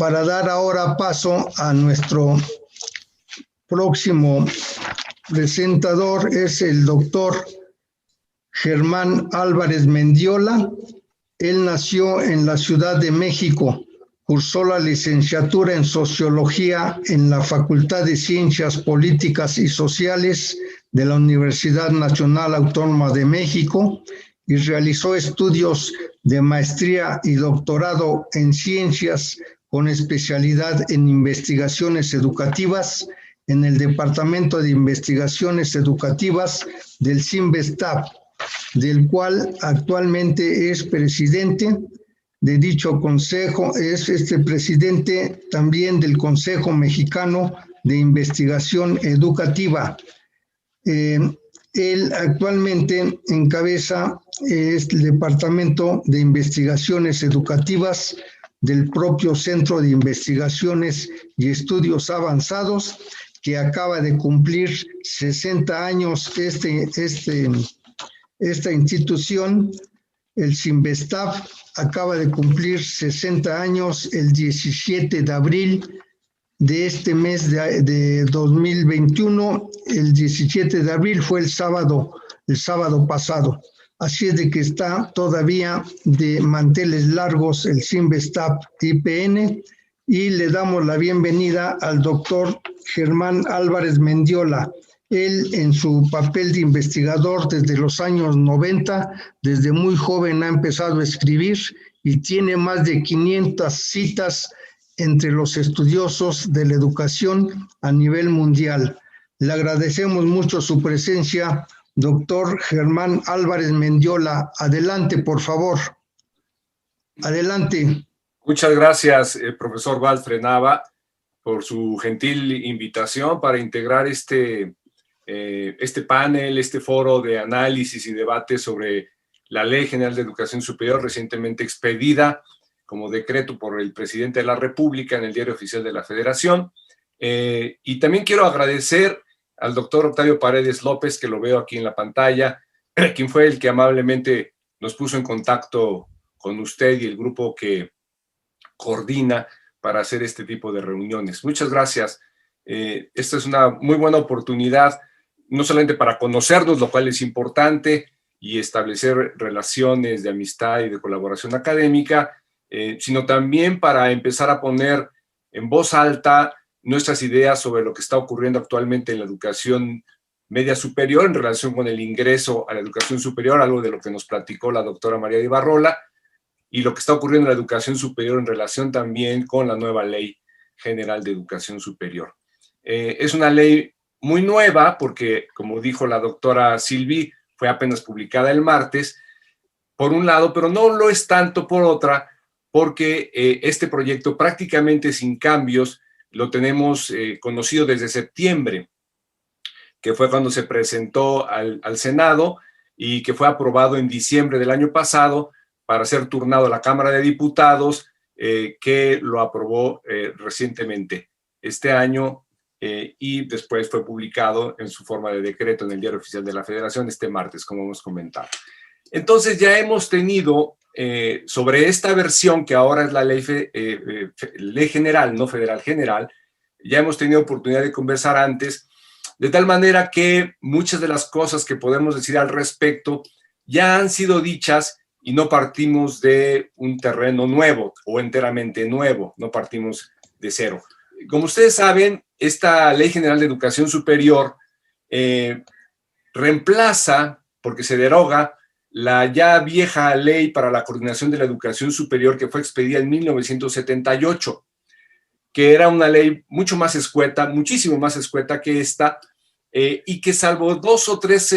para dar ahora paso a nuestro próximo presentador, es el doctor Germán Álvarez Mendiola. Él nació en la Ciudad de México, cursó la licenciatura en Sociología en la Facultad de Ciencias Políticas y Sociales de la Universidad Nacional Autónoma de México y realizó estudios de maestría y doctorado en ciencias con especialidad en investigaciones educativas en el Departamento de Investigaciones Educativas del CINVESTAB, del cual actualmente es presidente de dicho consejo. Es presidente también del Consejo Mexicano de Investigación Educativa. Él actualmente encabeza el Departamento de Investigaciones Educativas del propio Centro de Investigaciones y Estudios Avanzados, que acaba de cumplir 60 años esta institución. El CINVESTAB acaba de cumplir 60 años el 17 de abril de este mes de 2021. El 17 de abril fue el sábado pasado. Así es de que está todavía de manteles largos el CINVESTAB IPN, y le damos la bienvenida al doctor Germán Álvarez Mendiola. Él, en su papel de investigador desde los años 90, desde muy joven ha empezado a escribir y tiene más de 500 citas entre los estudiosos de la educación a nivel mundial. Le agradecemos mucho su presencia, doctor Germán Álvarez Mendiola. Adelante, por favor. Adelante. Muchas gracias, profesor Walfred Nava, por su gentil invitación para integrar este panel, este foro de análisis y debate sobre la Ley General de Educación Superior, recientemente expedida como decreto por el presidente de la República en el Diario Oficial de la Federación. Y también quiero agradecer al doctor Octavio Paredes López, que lo veo aquí en la pantalla, quien fue el que amablemente nos puso en contacto con usted y el grupo que coordina para hacer este tipo de reuniones. Muchas gracias. Esta es una muy buena oportunidad, no solamente para conocernos, lo cual es importante, y establecer relaciones de amistad y de colaboración académica, sino también para empezar a poner en voz alta nuestras ideas sobre lo que está ocurriendo actualmente en la educación media superior en relación con el ingreso a la educación superior, algo de lo que nos platicó la doctora María de Ibarrola, y lo que está ocurriendo en la educación superior en relación también con la nueva Ley General de Educación Superior. Es una ley muy nueva porque, como dijo la doctora Silvi, fue apenas publicada el martes, por un lado, pero no lo es tanto por otra, porque este proyecto prácticamente sin cambios lo tenemos conocido desde septiembre, que fue cuando se presentó al Senado y que fue aprobado en diciembre del año pasado para ser turnado a la Cámara de Diputados, que lo aprobó recientemente este año, y después fue publicado en su forma de decreto en el Diario Oficial de la Federación este martes, como hemos comentado. Entonces ya hemos tenido sobre esta versión, que ahora es la ley general, no federal general, ya hemos tenido oportunidad de conversar antes, de tal manera que muchas de las cosas que podemos decir al respecto ya han sido dichas y no partimos de un terreno nuevo o enteramente nuevo, no partimos de cero. Como ustedes saben, esta Ley General de Educación Superior reemplaza, porque se deroga, la ya vieja Ley para la Coordinación de la Educación Superior, que fue expedida en 1978, que era una ley mucho más escueta, muchísimo más escueta que esta, y que salvo 2 o 3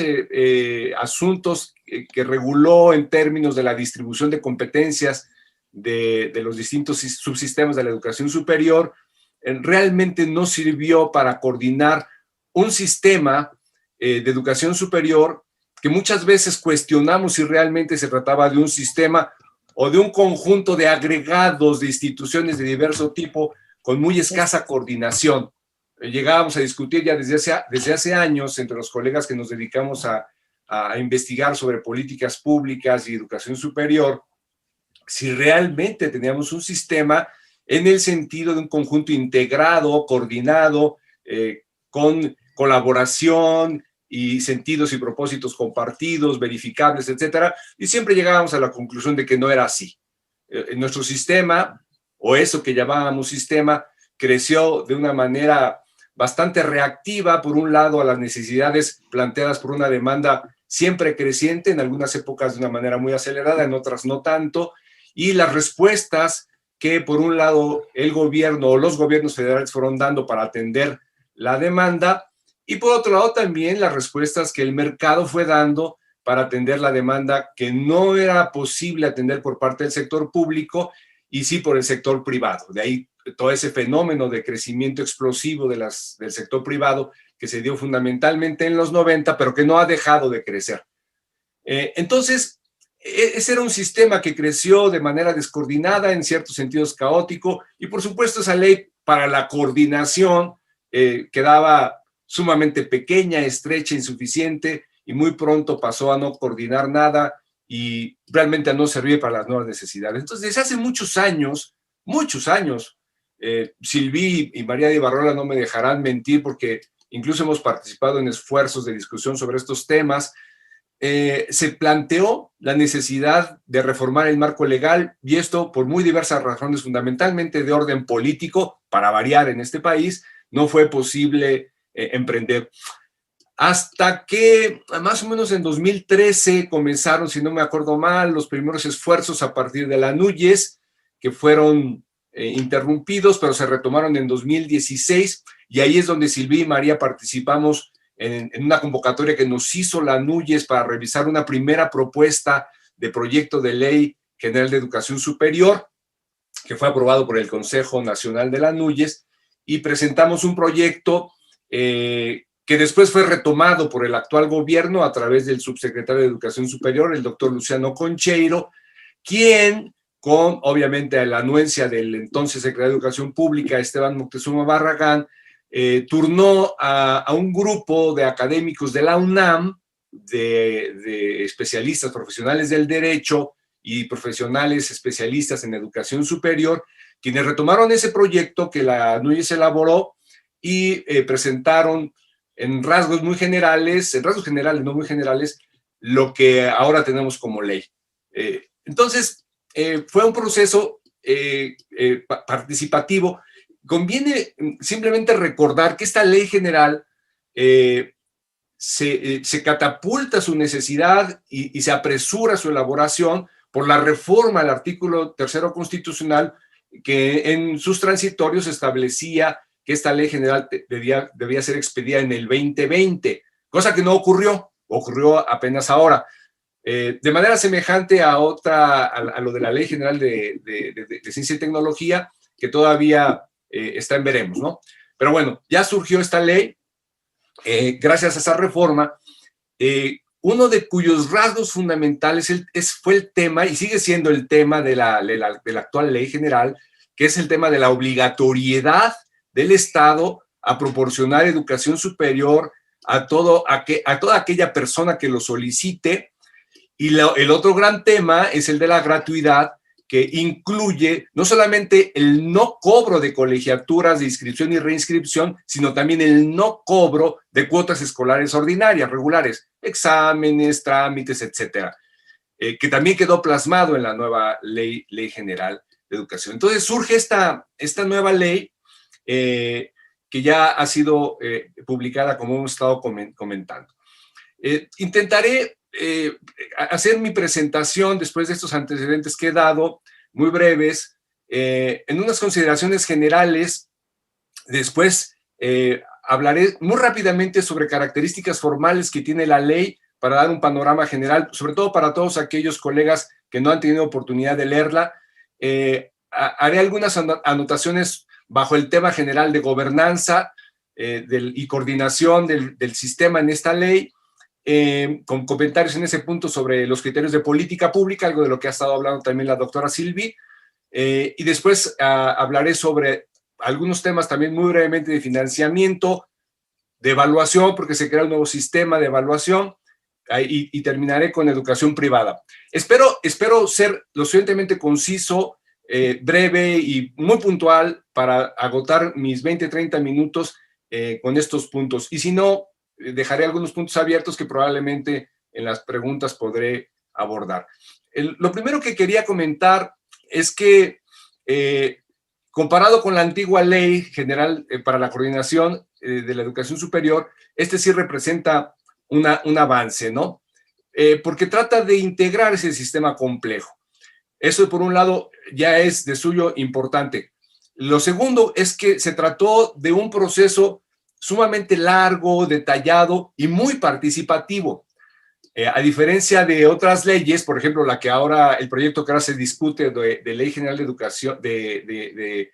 asuntos que reguló en términos de la distribución de competencias de los distintos subsistemas de la educación superior, realmente no sirvió para coordinar un sistema de educación superior que muchas veces cuestionamos si realmente se trataba de un sistema o de un conjunto de agregados de instituciones de diverso tipo con muy escasa coordinación. Llegábamos a discutir ya desde hace años entre los colegas que nos dedicamos a investigar sobre políticas públicas y educación superior, si realmente teníamos un sistema en el sentido de un conjunto integrado, coordinado, con colaboración y sentidos y propósitos compartidos, verificables, etcétera, y siempre llegábamos a la conclusión de que no era así. Nuestro sistema, o eso que llamábamos sistema, creció de una manera bastante reactiva, por un lado, a las necesidades planteadas por una demanda siempre creciente, en algunas épocas de una manera muy acelerada, en otras no tanto, y las respuestas que, por un lado, el gobierno o los gobiernos federales fueron dando para atender la demanda, y por otro lado también las respuestas que el mercado fue dando para atender la demanda que no era posible atender por parte del sector público y sí por el sector privado. De ahí todo ese fenómeno de crecimiento explosivo del sector privado que se dio fundamentalmente en los 90, pero que no ha dejado de crecer. Entonces, ese era un sistema que creció de manera descoordinada, en ciertos sentidos caótico, y por supuesto esa ley para la coordinación quedaba sumamente pequeña, estrecha, insuficiente, y muy pronto pasó a no coordinar nada y realmente a no servir para las nuevas necesidades. Entonces, desde hace muchos años, Sylvie y María de Ibarrola no me dejarán mentir porque incluso hemos participado en esfuerzos de discusión sobre estos temas, se planteó la necesidad de reformar el marco legal, y esto por muy diversas razones, fundamentalmente de orden político, para variar en este país, no fue posible emprender. Hasta que más o menos en 2013 comenzaron, si no me acuerdo mal, los primeros esfuerzos a partir de la Núñez, que fueron interrumpidos, pero se retomaron en 2016, y ahí es donde Sylvie y María participamos en una convocatoria que nos hizo la Núñez para revisar una primera propuesta de proyecto de ley general de educación superior, que fue aprobado por el Consejo Nacional de la Núñez, y presentamos un proyecto que después fue retomado por el actual gobierno a través del subsecretario de Educación Superior, el doctor Luciano Concheiro, quien, con obviamente la anuencia del entonces secretario de Educación Pública, Esteban Moctezuma Barragán, turnó a un grupo de académicos de la UNAM, de especialistas profesionales del derecho y profesionales especialistas en educación superior, quienes retomaron ese proyecto que la Núñez elaboró y presentaron en rasgos muy generales, en rasgos generales, no muy generales, lo que ahora tenemos como ley. Entonces, fue un proceso participativo. Conviene simplemente recordar que esta ley general se catapulta su necesidad y se apresura su elaboración por la reforma al artículo 3º constitucional, que en sus transitorios establecía que esta ley general debía ser expedida en el 2020, cosa que no ocurrió apenas ahora. De manera semejante a lo de la Ley General de Ciencia y Tecnología, que todavía está en veremos, ¿no? Pero bueno, ya surgió esta ley, gracias a esa reforma, uno de cuyos rasgos fundamentales fue el tema, y sigue siendo el tema de la actual Ley General, que es el tema de la obligatoriedad del Estado a proporcionar educación superior a toda aquella persona que lo solicite. Y el otro gran tema es el de la gratuidad, que incluye no solamente el no cobro de colegiaturas de inscripción y reinscripción, sino también el no cobro de cuotas escolares ordinarias, regulares, exámenes, trámites, etcétera, que también quedó plasmado en la nueva Ley General de Educación. Entonces surge esta nueva ley que ya ha sido publicada, como hemos estado comentando. Intentaré hacer mi presentación después de estos antecedentes que he dado, muy breves, en unas consideraciones generales. Después hablaré muy rápidamente sobre características formales que tiene la ley para dar un panorama general, sobre todo para todos aquellos colegas que no han tenido oportunidad de leerla. Haré algunas anotaciones bajo el tema general de gobernanza y coordinación del sistema en esta ley, con comentarios en ese punto sobre los criterios de política pública, algo de lo que ha estado hablando también la doctora Sylvie, y después hablaré sobre algunos temas también muy brevemente de financiamiento, de evaluación, porque se crea un nuevo sistema de evaluación, y terminaré con educación privada. Espero ser lo suficientemente conciso breve y muy puntual para agotar mis 20-30 minutos con estos puntos. Y si no, dejaré algunos puntos abiertos que probablemente en las preguntas podré abordar. Lo primero que quería comentar es que comparado con la antigua Ley General para la Coordinación de la Educación Superior, este sí representa un avance, ¿no? Porque trata de integrar ese sistema complejo. Eso, por un lado, ya es de suyo importante. Lo segundo es que se trató de un proceso sumamente largo, detallado y muy participativo. A diferencia de otras leyes, por ejemplo, el proyecto que ahora se discute de Ley General de Educación, de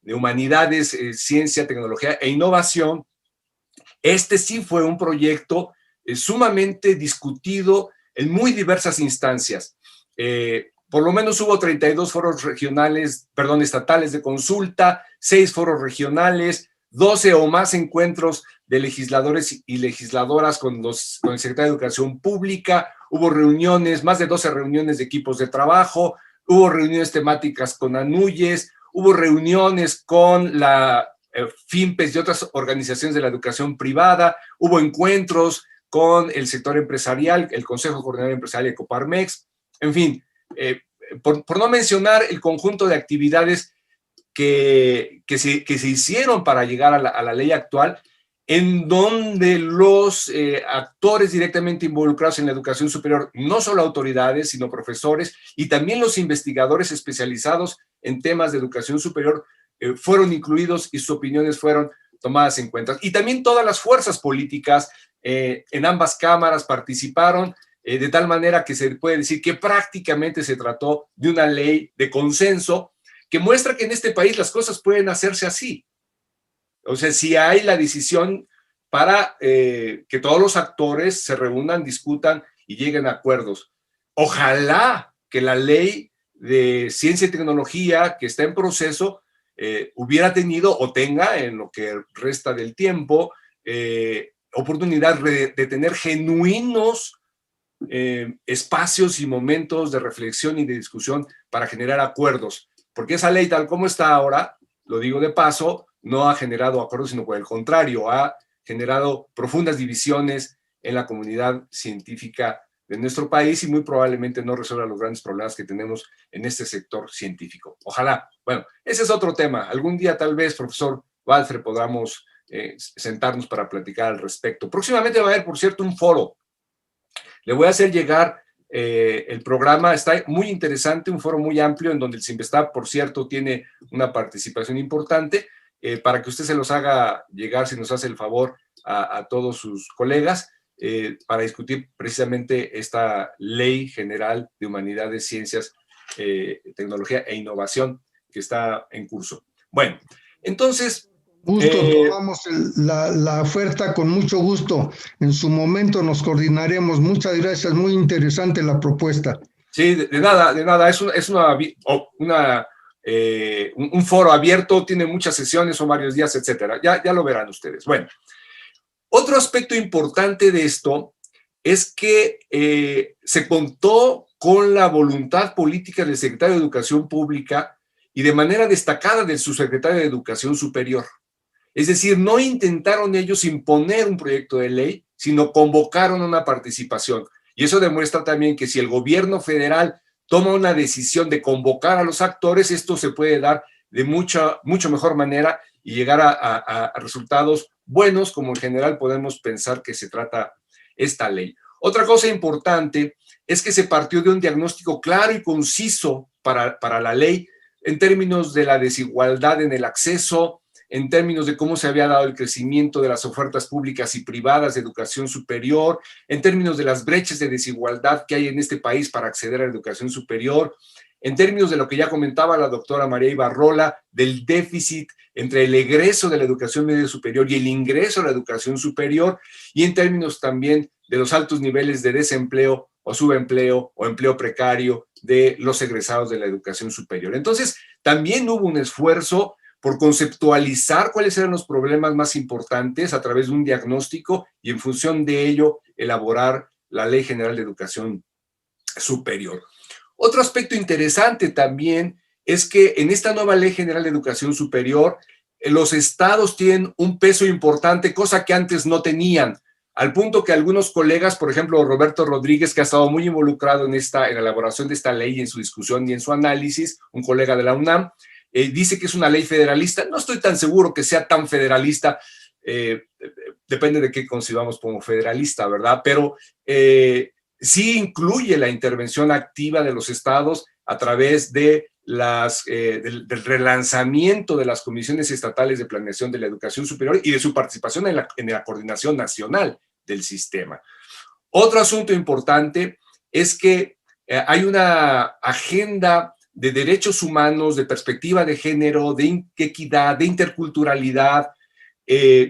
Humanidades, Ciencia, Tecnología e Innovación, este sí fue un proyecto sumamente discutido en muy diversas instancias. Por lo menos hubo 32 foros estatales de consulta, 6 foros regionales, 12 o más encuentros de legisladores y legisladoras con el secretario de Educación Pública, hubo reuniones, más de 12 reuniones de equipos de trabajo, hubo reuniones temáticas con ANUYES, hubo reuniones con la FIMPES y otras organizaciones de la educación privada, hubo encuentros con el sector empresarial, el Consejo Coordinador Empresarial de Coparmex, en fin, por no mencionar el conjunto de actividades que se hicieron para llegar a la ley actual, en donde los actores directamente involucrados en la educación superior, no solo autoridades, sino profesores, y también los investigadores especializados en temas de educación superior, fueron incluidos y sus opiniones fueron tomadas en cuenta. Y también todas las fuerzas políticas en ambas cámaras participaron, de tal manera que se puede decir que prácticamente se trató de una ley de consenso que muestra que en este país las cosas pueden hacerse así. O sea, si hay la decisión para que todos los actores se reúnan, discutan y lleguen a acuerdos. Ojalá que la ley de ciencia y tecnología que está en proceso hubiera tenido o tenga en lo que resta del tiempo oportunidad de tener genuinos espacios y momentos de reflexión y de discusión para generar acuerdos, porque esa ley tal como está ahora, lo digo de paso, no ha generado acuerdos, sino por el contrario, ha generado profundas divisiones en la comunidad científica de nuestro país y muy probablemente no resuelva los grandes problemas que tenemos en este sector científico. Ojalá. Bueno, ese es otro tema. Algún día tal vez, profesor Walfre, podamos sentarnos para platicar al respecto. Próximamente va a haber, por cierto, un foro. Le voy a hacer llegar el programa, está muy interesante, un foro muy amplio en donde el CIMBESTAB, por cierto, tiene una participación importante para que usted se los haga llegar, si nos hace el favor, a todos sus colegas para discutir precisamente esta Ley General de Humanidades, Ciencias, Tecnología e Innovación que está en curso. Bueno, entonces... tomamos la oferta con mucho gusto. En su momento nos coordinaremos. Muchas gracias, muy interesante la propuesta. Sí, de nada. Es un foro abierto, tiene muchas sesiones, son varios días, etcétera. Ya lo verán ustedes. Bueno, otro aspecto importante de esto es que se contó con la voluntad política del secretario de Educación Pública y de manera destacada del subsecretario de Educación Superior. Es decir, no intentaron ellos imponer un proyecto de ley, sino convocaron una participación. Y eso demuestra también que si el gobierno federal toma una decisión de convocar a los actores, esto se puede dar de mucho mejor manera y llegar a resultados buenos, como en general podemos pensar que se trata esta ley. Otra cosa importante es que se partió de un diagnóstico claro y conciso para la ley en términos de la desigualdad en el acceso, en términos de cómo se había dado el crecimiento de las ofertas públicas y privadas de educación superior, en términos de las brechas de desigualdad que hay en este país para acceder a la educación superior, en términos de lo que ya comentaba la doctora María Ibarrola, del déficit entre el egreso de la educación media superior y el ingreso a la educación superior, y en términos también de los altos niveles de desempleo o subempleo o empleo precario de los egresados de la educación superior. Entonces, también hubo un esfuerzo por conceptualizar cuáles eran los problemas más importantes a través de un diagnóstico y en función de ello elaborar la Ley General de Educación Superior. Otro aspecto interesante también es que en esta nueva Ley General de Educación Superior, los estados tienen un peso importante, cosa que antes no tenían, al punto que algunos colegas, por ejemplo, Roberto Rodríguez, que ha estado muy involucrado en la elaboración de esta ley, en su discusión y en su análisis, un colega de la UNAM, dice que es una ley federalista. No estoy tan seguro que sea tan federalista, depende de qué consideramos como federalista, ¿verdad? Pero sí incluye la intervención activa de los estados a través de del relanzamiento de las comisiones estatales de planeación de la educación superior y de su participación en la coordinación nacional del sistema. Otro asunto importante es que hay una agenda de derechos humanos, de perspectiva de género, de equidad, de interculturalidad,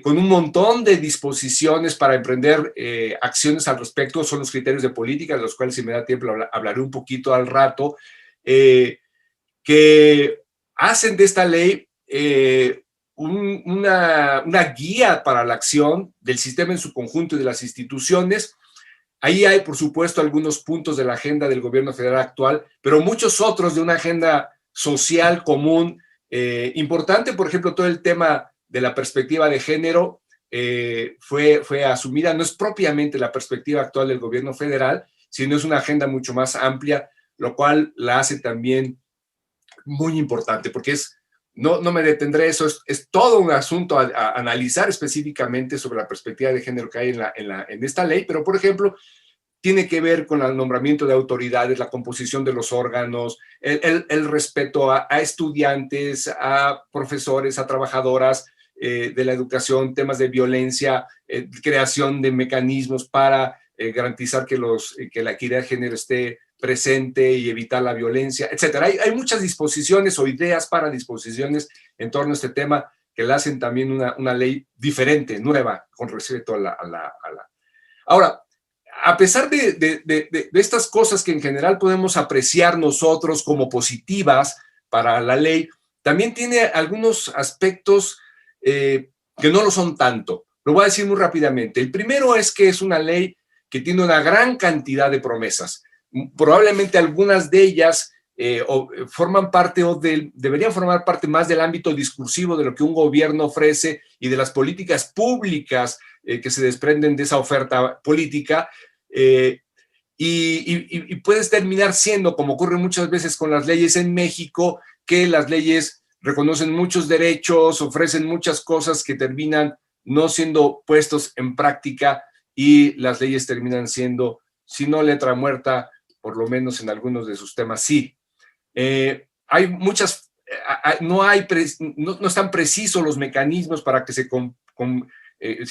con un montón de disposiciones para emprender acciones al respecto. Son los criterios de política, de los cuales, si me da tiempo, hablaré un poquito al rato, que hacen de esta ley una guía para la acción del sistema en su conjunto y de las instituciones. Ahí hay, por supuesto, algunos puntos de la agenda del gobierno federal actual, pero muchos otros de una agenda social común importante. Por ejemplo, todo el tema de la perspectiva de género fue asumida, no es propiamente la perspectiva actual del gobierno federal, sino es una agenda mucho más amplia, lo cual la hace también muy importante, porque no me detendré, eso es todo un asunto a analizar específicamente sobre la perspectiva de género que hay en esta ley, pero, por ejemplo, tiene que ver con el nombramiento de autoridades, la composición de los órganos, el respeto a estudiantes, a profesores, a trabajadoras de la educación, temas de violencia, creación de mecanismos para garantizar que la equidad de género esté presente y evitar la violencia, etcétera. Hay muchas disposiciones o ideas para disposiciones en torno a este tema que le hacen también una ley diferente, nueva, con respecto a la. Ahora, a pesar de estas cosas que en general podemos apreciar nosotros como positivas para la ley, también tiene algunos aspectos que no lo son tanto. Lo voy a decir muy rápidamente. El primero es que es una ley que tiene una gran cantidad de promesas. Probablemente algunas de ellas forman parte deberían formar parte más del ámbito discursivo de lo que un gobierno ofrece y de las políticas públicas que se desprenden de esa oferta política, y puedes terminar siendo, como ocurre muchas veces con las leyes en México, que las leyes reconocen muchos derechos, ofrecen muchas cosas que terminan no siendo puestos en práctica, y las leyes terminan siendo, si no letra muerta, por lo menos en algunos de sus temas sí. Hay muchas, no están precisos los mecanismos para que se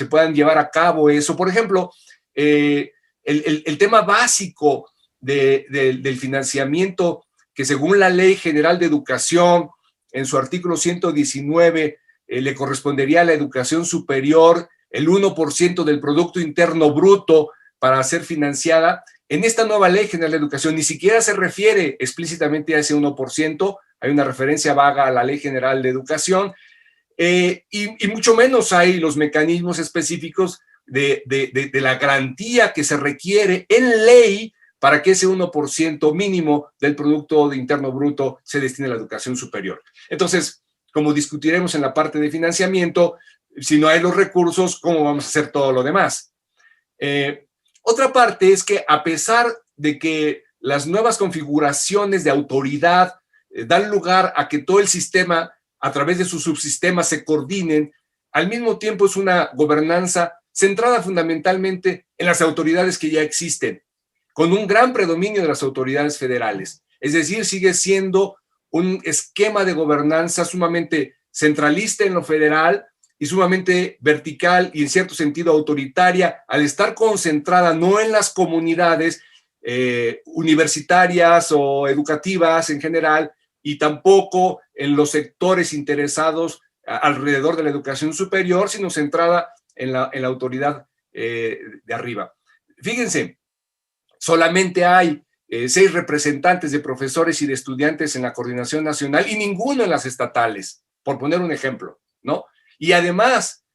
puedan llevar a cabo eso. Por ejemplo, el tema básico del financiamiento, que según la Ley General de Educación, en su artículo 119, le correspondería a la educación superior el 1% del Producto Interno Bruto para ser financiada. En esta nueva Ley General de Educación ni siquiera se refiere explícitamente a ese 1%, hay una referencia vaga a la Ley General de Educación, y mucho menos hay los mecanismos específicos de la garantía que se requiere en ley para que ese 1% mínimo del Producto Interno Bruto se destine a la educación superior. Entonces, como discutiremos en la parte de financiamiento, si no hay los recursos, ¿cómo vamos a hacer todo lo demás? Otra parte es que, a pesar de que las nuevas configuraciones de autoridad dan lugar a que todo el sistema, a través de sus subsistemas, se coordinen, al mismo tiempo es una gobernanza centrada fundamentalmente en las autoridades que ya existen, con un gran predominio de las autoridades federales. Es decir, sigue siendo un esquema de gobernanza sumamente centralista en lo federal y sumamente vertical y en cierto sentido autoritaria, al estar concentrada no en las comunidades universitarias o educativas en general, y tampoco en los sectores interesados alrededor de la educación superior, sino centrada en la autoridad de arriba. Fíjense, solamente hay 6 representantes de profesores y de estudiantes en la coordinación nacional y ninguno en las estatales, por poner un ejemplo, ¿no? Y además,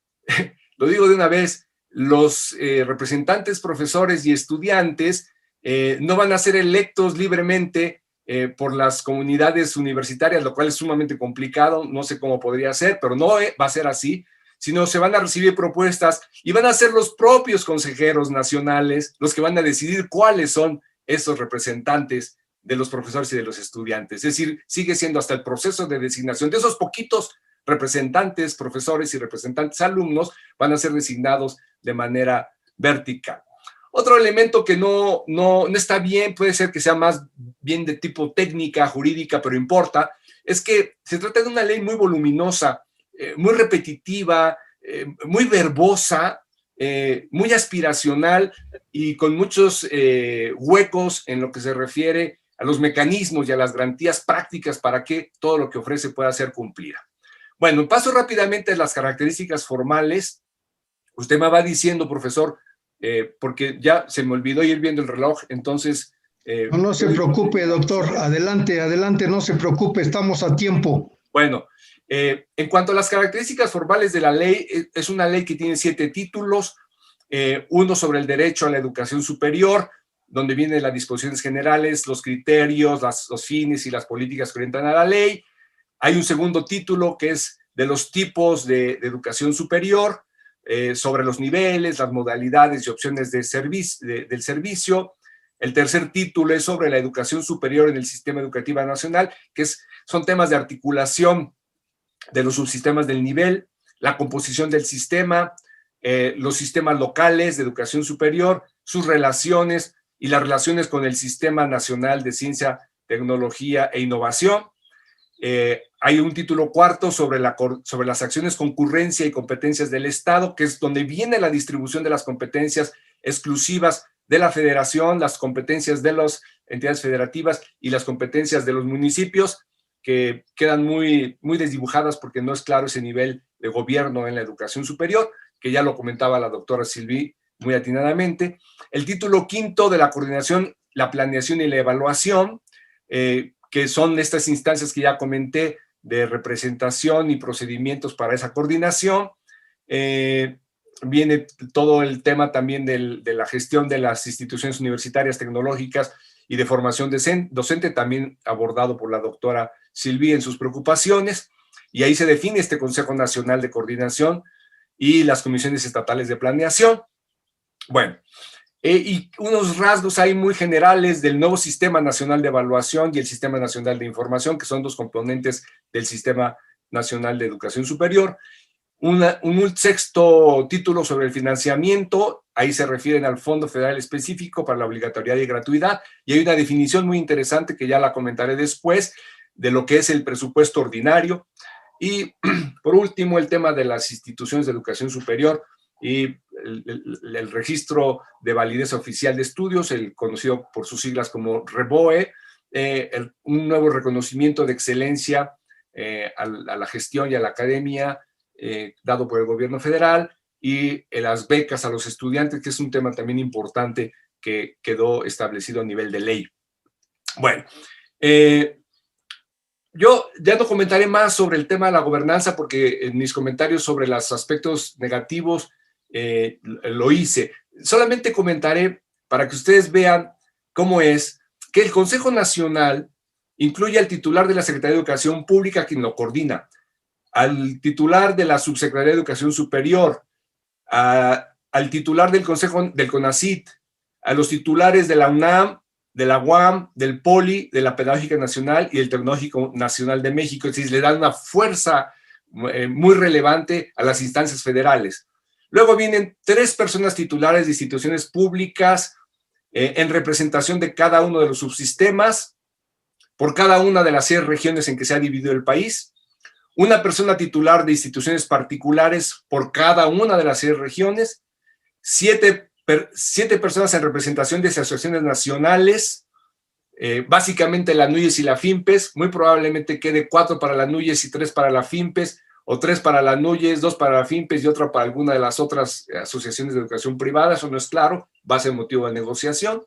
lo digo de una vez, los representantes, profesores y estudiantes no van a ser electos libremente por las comunidades universitarias, lo cual es sumamente complicado, no sé cómo podría ser, pero no va a ser así, sino se van a recibir propuestas y van a ser los propios consejeros nacionales los que van a decidir cuáles son esos representantes de los profesores y de los estudiantes. Es decir, sigue siendo hasta el proceso de designación de esos poquitos representantes, profesores y representantes alumnos, van a ser designados de manera vertical. Otro elemento que no está bien, puede ser que sea más bien de tipo técnica, jurídica, pero importa, es que se trata de una ley muy voluminosa, muy repetitiva, muy verbosa, muy aspiracional y con muchos huecos en lo que se refiere a los mecanismos y a las garantías prácticas para que todo lo que ofrece pueda ser cumplida. Bueno, paso rápidamente a las características formales. Usted me va diciendo, profesor, porque ya se me olvidó ir viendo el reloj, entonces... No se preocupe, doctor. Adelante, adelante, no se preocupe, estamos a tiempo. Bueno, en cuanto a las características formales de la ley, es una ley que tiene 7 títulos, uno sobre el derecho a la educación superior, donde vienen las disposiciones generales, los criterios, los fines y las políticas que orientan a la ley. Hay un segundo título que es de los tipos de educación superior, sobre los niveles, las modalidades y opciones del servicio. El tercer título es sobre la educación superior en el sistema educativo nacional, que son temas de articulación de los subsistemas del nivel, la composición del sistema, los sistemas locales de educación superior, sus relaciones y las relaciones con el Sistema Nacional de Ciencia, Tecnología e Innovación. Hay un título cuarto sobre las acciones, concurrencia y competencias del Estado, que es donde viene la distribución de las competencias exclusivas de la federación, las competencias de las entidades federativas y las competencias de los municipios, que quedan muy desdibujadas porque no es claro ese nivel de gobierno en la educación superior, que ya lo comentaba la doctora Silvi muy atinadamente. El título quinto de la coordinación, la planeación y la evaluación, que son estas instancias que ya comenté de representación y procedimientos para esa coordinación. Viene todo el tema también de la gestión de las instituciones universitarias tecnológicas y de formación docente, también abordado por la doctora Silvi en sus preocupaciones, y ahí se define este Consejo Nacional de Coordinación y las comisiones estatales de planeación. Bueno, y unos rasgos ahí muy generales del nuevo Sistema Nacional de Evaluación y el Sistema Nacional de Información, que son dos componentes del Sistema Nacional de Educación Superior. Un sexto título sobre el financiamiento, ahí se refieren al Fondo Federal Específico para la Obligatoriedad y Gratuidad, y hay una definición muy interesante que ya la comentaré después, de lo que es el presupuesto ordinario. Y por último, el tema de las instituciones de educación superior y el registro de validez oficial de estudios, el conocido por sus siglas como REVOE, un nuevo reconocimiento de excelencia a la gestión y a la academia dado por el gobierno federal, y las becas a los estudiantes, que es un tema también importante que quedó establecido a nivel de ley. Bueno, yo ya no comentaré más sobre el tema de la gobernanza porque en mis comentarios sobre los aspectos negativos lo hice. Solamente comentaré para que ustedes vean cómo es que el Consejo Nacional incluye al titular de la Secretaría de Educación Pública, quien lo coordina, al titular de la Subsecretaría de Educación Superior, al titular del Consejo del CONACYT, a los titulares de la UNAM, de la UAM, del POLI, de la Pedagógica Nacional y del Tecnológico Nacional de México. Es decir, le dan una fuerza muy relevante a las instancias federales. Luego vienen 3 personas titulares de instituciones públicas en representación de cada uno de los subsistemas, por cada una de las 6 regiones en que se ha dividido el país. Una persona titular de instituciones particulares por cada una de las 6 regiones. 7 personas en representación de asociaciones nacionales, básicamente la NUYES y la FIMPES. Muy probablemente quede 4 para la NUYES y 3 para la FIMPES, o 3 para la NUYES, 2 para la FIMPES y otra para alguna de las otras asociaciones de educación privada. Eso no es claro, va a ser motivo de negociación.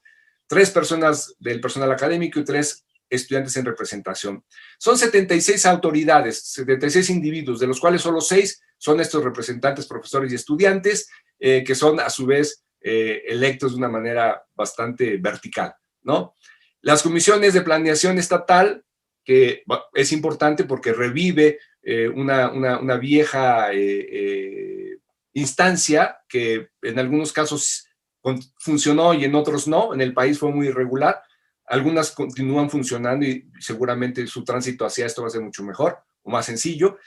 3 personas del personal académico y 3 estudiantes en representación. Son 76 autoridades, 76 individuos, de los cuales solo 6 son estos representantes, profesores y estudiantes, que son a su vez electos de una manera bastante vertical, ¿no? Las comisiones de planeación estatal, que es importante porque revive una vieja instancia que en algunos casos funcionó y en otros no. En el país fue muy irregular. Algunas continúan funcionando y seguramente su tránsito hacia esto va a ser mucho mejor o más sencillo.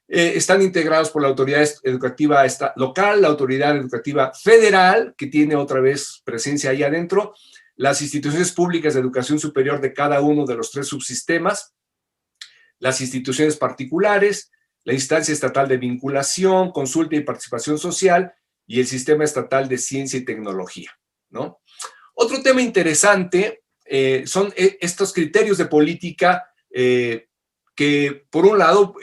Están integrados por la autoridad educativa local, la autoridad educativa federal, que tiene otra vez presencia ahí adentro, las instituciones públicas de educación superior de cada uno de los 3 subsistemas, las instituciones particulares, la instancia estatal de vinculación, consulta y participación social y el sistema estatal de ciencia y tecnología, ¿no? Otro tema interesante son estos criterios de política que, por un lado,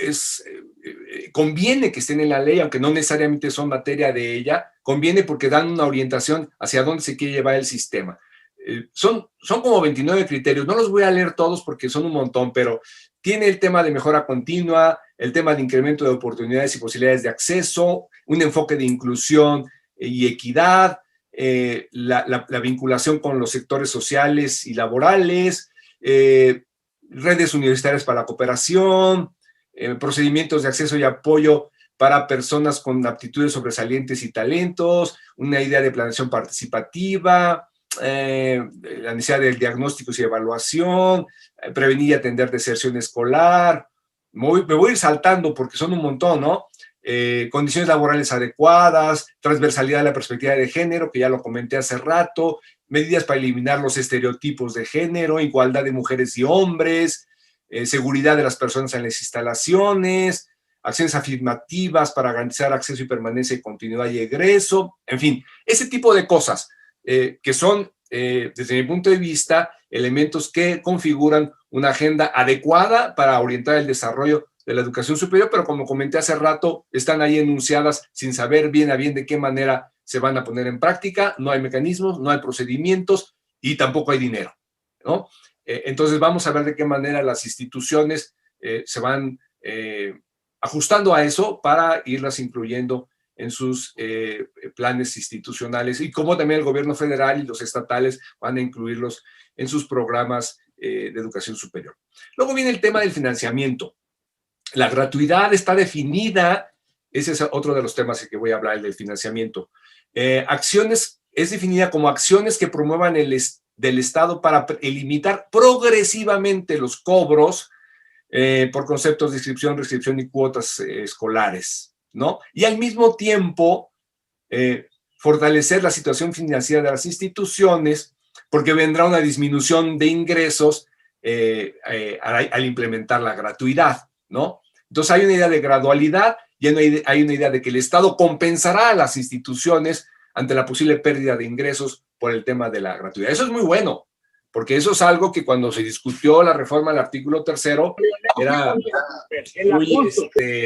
conviene que estén en la ley, aunque no necesariamente son materia de ella, conviene porque dan una orientación hacia dónde se quiere llevar el sistema. Son como 29 criterios, no los voy a leer todos porque son un montón, pero tiene el tema de mejora continua, el tema de incremento de oportunidades y posibilidades de acceso, un enfoque de inclusión y equidad, la vinculación con los sectores sociales y laborales, redes universitarias para la cooperación, procedimientos de acceso y apoyo para personas con aptitudes sobresalientes y talentos, una idea de planeación participativa, la necesidad de diagnósticos y evaluación, prevenir y atender deserción escolar. Me voy a ir saltando porque son un montón, ¿no? Condiciones laborales adecuadas, transversalidad de la perspectiva de género, que ya lo comenté hace rato, medidas para eliminar los estereotipos de género, igualdad de mujeres y hombres, seguridad de las personas en las instalaciones, acciones afirmativas para garantizar acceso y permanencia y continuidad y egreso, en fin, ese tipo de cosas que son, desde mi punto de vista, elementos que configuran una agenda adecuada para orientar el desarrollo de la educación superior, pero como comenté hace rato, están ahí enunciadas sin saber bien a bien de qué manera se van a poner en práctica, no hay mecanismos, no hay procedimientos y tampoco hay dinero, ¿no? Entonces vamos a ver de qué manera las instituciones se van ajustando a eso para irlas incluyendo en sus planes institucionales y cómo también el gobierno federal y los estatales van a incluirlos en sus programas de educación superior. Luego viene el tema del financiamiento. La gratuidad está definida, ese es otro de los temas que voy a hablar, el del financiamiento. Acciones, es definida como acciones que promuevan del Estado para limitar progresivamente los cobros por conceptos de inscripción, restricción y cuotas escolares, ¿no? Y al mismo tiempo, fortalecer la situación financiera de las instituciones, porque vendrá una disminución de ingresos al implementar la gratuidad, ¿no? Entonces hay una idea de gradualidad y hay una idea de que el Estado compensará a las instituciones ante la posible pérdida de ingresos por el tema de la gratuidad. Eso es muy bueno, porque eso es algo que cuando se discutió la reforma del artículo 3º era muy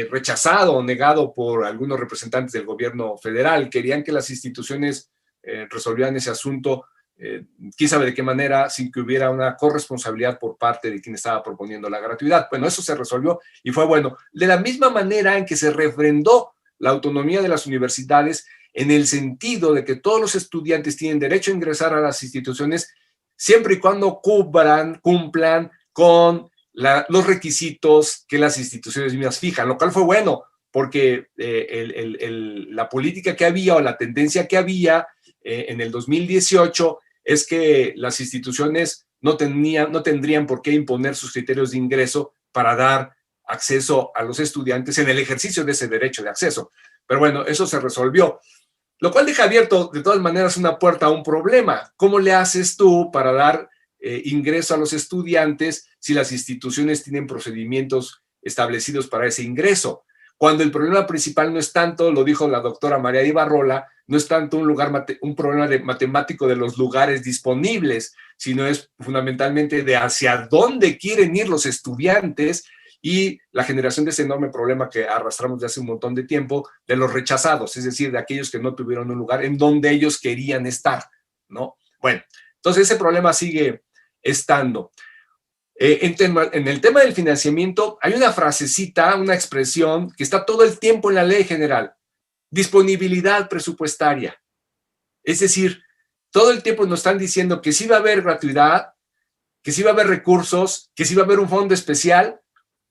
rechazado o negado por algunos representantes del gobierno federal. Querían que las instituciones resolvieran ese asunto, quién sabe de qué manera, sin que hubiera una corresponsabilidad por parte de quien estaba proponiendo la gratuidad. Bueno, eso se resolvió y fue bueno. De la misma manera en que se refrendó la autonomía de las universidades en el sentido de que todos los estudiantes tienen derecho a ingresar a las instituciones siempre y cuando cumplan con los requisitos que las instituciones mismas fijan, lo cual fue bueno, porque la política que había o la tendencia que había en el 2018 es que las instituciones no tendrían por qué imponer sus criterios de ingreso para dar acceso a los estudiantes en el ejercicio de ese derecho de acceso. Pero bueno, eso se resolvió. Lo cual deja abierto, de todas maneras, una puerta a un problema. ¿Cómo le haces tú para dar ingreso a los estudiantes si las instituciones tienen procedimientos establecidos para ese ingreso? Cuando el problema principal no es tanto, lo dijo la doctora María Ibarrola, no es tanto un problema matemático de los lugares disponibles, sino es fundamentalmente de hacia dónde quieren ir los estudiantes y la generación de ese enorme problema que arrastramos de hace un montón de tiempo, de los rechazados, es decir, de aquellos que no tuvieron un lugar en donde ellos querían estar, ¿no? Bueno, entonces ese problema sigue estando. En el tema del financiamiento hay una frasecita, una expresión que está todo el tiempo en la ley general: disponibilidad presupuestaria. Es decir, todo el tiempo nos están diciendo que sí va a haber gratuidad, que sí va a haber recursos, que sí va a haber un fondo especial,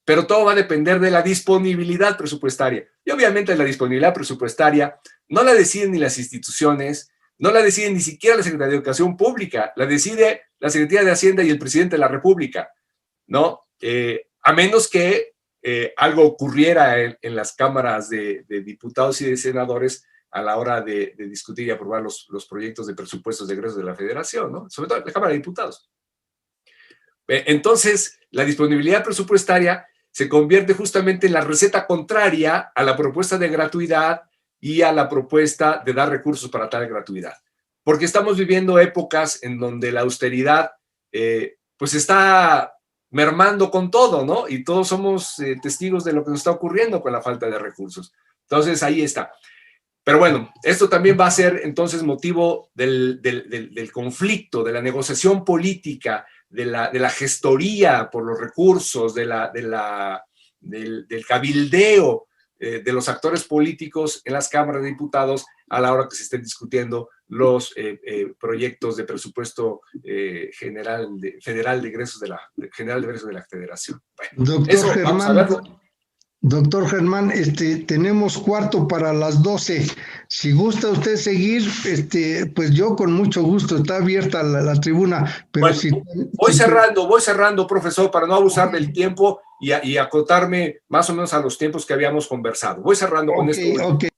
pero todo va a depender de la disponibilidad presupuestaria. Y obviamente la disponibilidad presupuestaria no la deciden ni las instituciones, no la decide ni siquiera la Secretaría de Educación Pública, la decide la Secretaría de Hacienda y el Presidente de la República, ¿no? A menos que algo ocurriera en las cámaras de diputados y de senadores a la hora de discutir y aprobar los proyectos de presupuestos de egresos de la Federación, ¿no? Sobre todo en la Cámara de Diputados. Entonces, la disponibilidad presupuestaria se convierte justamente en la receta contraria a la propuesta de gratuidad y a la propuesta de dar recursos para tal gratuidad. Porque estamos viviendo épocas en donde la austeridad pues está mermando con todo, ¿no? Y todos somos testigos de lo que nos está ocurriendo con la falta de recursos. Entonces, ahí está. Pero bueno, esto también va a ser entonces motivo del conflicto, de la negociación política, de la gestoría por los recursos, del cabildeo de los actores políticos en las cámaras de diputados a la hora que se estén discutiendo los proyectos de presupuesto federal de egresos de la Federación. Bueno, Doctor eso Germán, vamos a verlo. Doctor Germán, tenemos cuarto para las 12. Si gusta usted seguir, pues yo con mucho gusto, está abierta la tribuna. Pero bueno, voy cerrando, profesor, para no abusar del tiempo y acotarme más o menos a los tiempos que habíamos conversado. Voy cerrando con esto. Okay.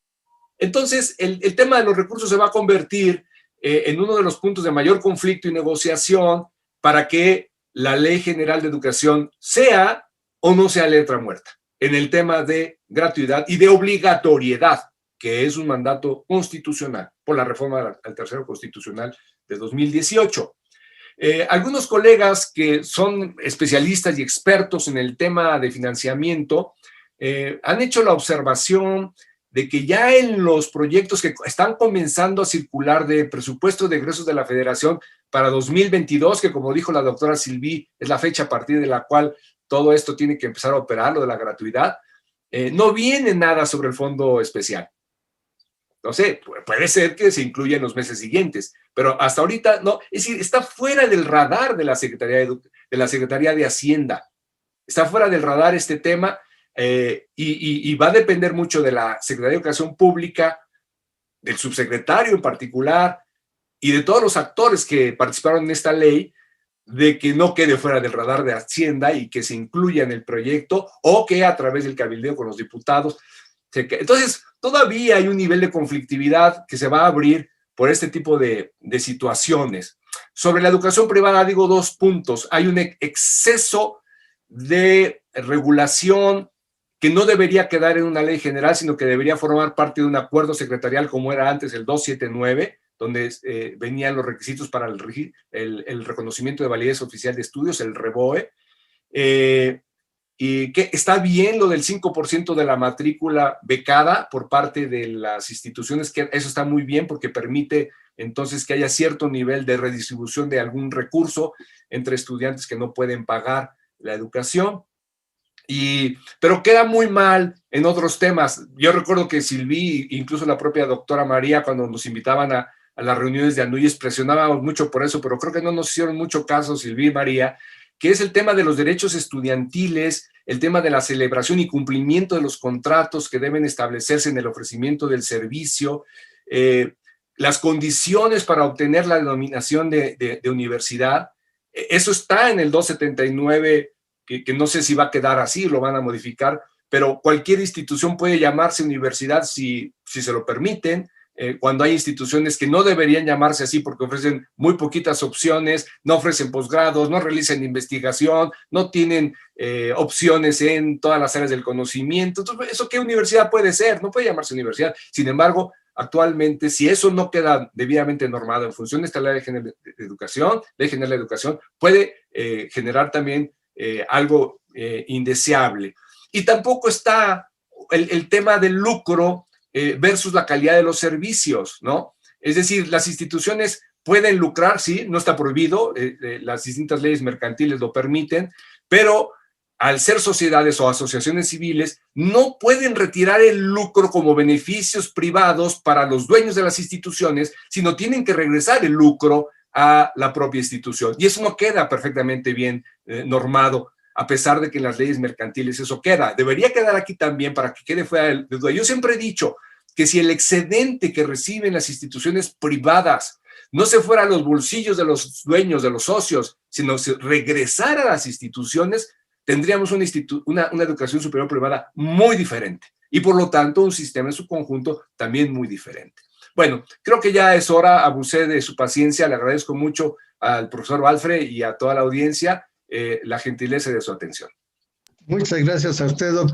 Entonces, el tema de los recursos se va a convertir en uno de los puntos de mayor conflicto y negociación para que la Ley General de Educación sea o no sea letra muerta en el tema de gratuidad y de obligatoriedad, que es un mandato constitucional por la reforma al tercero constitucional de 2018. Algunos colegas que son especialistas y expertos en el tema de financiamiento han hecho la observación de que ya en los proyectos que están comenzando a circular de presupuesto de egresos de la Federación para 2022, que como dijo la doctora Silví, es la fecha a partir de la cual todo esto tiene que empezar a operar, lo de la gratuidad, no viene nada sobre el fondo especial. No sé, puede ser que se incluya en los meses siguientes, pero hasta ahorita no. Es decir, está fuera del radar de la Secretaría de Hacienda. Está fuera del radar este tema y va a depender mucho de la Secretaría de Educación Pública, del subsecretario en particular y de todos los actores que participaron en esta ley, de que no quede fuera del radar de Hacienda y que se incluya en el proyecto o que a través del cabildeo con los diputados. Entonces, todavía hay un nivel de conflictividad que se va a abrir por este tipo de situaciones. Sobre la educación privada digo 2 puntos. Hay un exceso de regulación que no debería quedar en una ley general, sino que debería formar parte de un acuerdo secretarial como era antes el 279, donde venían los requisitos para el reconocimiento de validez oficial de estudios, el REVOE, y que está bien lo del 5% de la matrícula becada por parte de las instituciones, que eso está muy bien porque permite entonces que haya cierto nivel de redistribución de algún recurso entre estudiantes que no pueden pagar la educación. Pero queda muy mal en otros temas. Yo recuerdo que Silví, incluso la propia doctora María, cuando nos invitaban a las reuniones de ANUYES, presionábamos mucho por eso, pero creo que no nos hicieron mucho caso, Silví y María, que es el tema de los derechos estudiantiles, el tema de la celebración y cumplimiento de los contratos que deben establecerse en el ofrecimiento del servicio, las condiciones para obtener la denominación de universidad. Eso está en el 279, que no sé si va a quedar así, lo van a modificar, pero cualquier institución puede llamarse universidad si se lo permiten, cuando hay instituciones que no deberían llamarse así porque ofrecen muy poquitas opciones, no ofrecen posgrados, no realizan investigación, no tienen opciones en todas las áreas del conocimiento. Entonces, ¿eso qué universidad puede ser? No puede llamarse universidad. Sin embargo, actualmente, si eso no queda debidamente normado en función de esta Ley General de Educación, puede generar también algo indeseable. Y tampoco está el tema del lucro versus la calidad de los servicios, ¿no? Es decir, las instituciones pueden lucrar, sí, no está prohibido, las distintas leyes mercantiles lo permiten, pero al ser sociedades o asociaciones civiles, no pueden retirar el lucro como beneficios privados para los dueños de las instituciones, sino tienen que regresar el lucro a la propia institución. Y eso no queda perfectamente bien normado, a pesar de que en las leyes mercantiles eso queda. Debería quedar aquí también para que quede fuera de duda. Yo siempre he dicho que si el excedente que reciben las instituciones privadas no se fuera a los bolsillos de los dueños, de los socios, sino se regresara a las instituciones, tendríamos una educación superior privada muy diferente y por lo tanto un sistema en su conjunto también muy diferente. Bueno, creo que ya es hora, abusé de su paciencia, le agradezco mucho al profesor Walfre y a toda la audiencia la gentileza de su atención. Muchas gracias a usted, doctor.